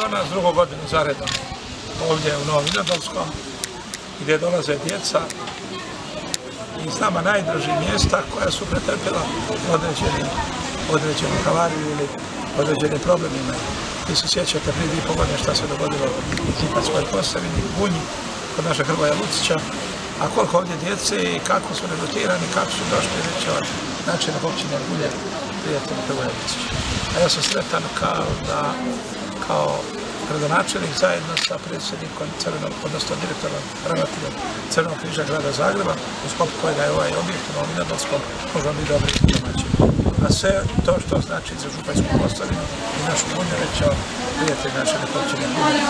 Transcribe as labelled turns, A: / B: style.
A: evo nas drugu godinu zaredom ovdje u Novom Vinodolskom, gdje dolaze djeca iz nama najdražih mjesta koja su pretrpjela određenu havariju ili određenim problemima. Vi se sjećate prije 2,5 godine šta se dogodilo u Zipatskoj Posavini, u Gunji, kod našeg Hrvoja Lucića, a koliko ovdje djece i kako su redutirani, kako su došli reći od načelnog općine Gunje, prijatelj Hrvoja Lucića. A ja sam sretan kao gradonačelnik zajedno sa predsjednikom odnosno direktorom ravnateljem Crvenog križa grada Zagreba, u sklopu kojega je ovaj objekt u Novom Vinodolskom, možemo biti dobri domaćini. A sve to što znači za Županjsku Posavinu i našu Gunju reći od prijatelj naše općine Gunje.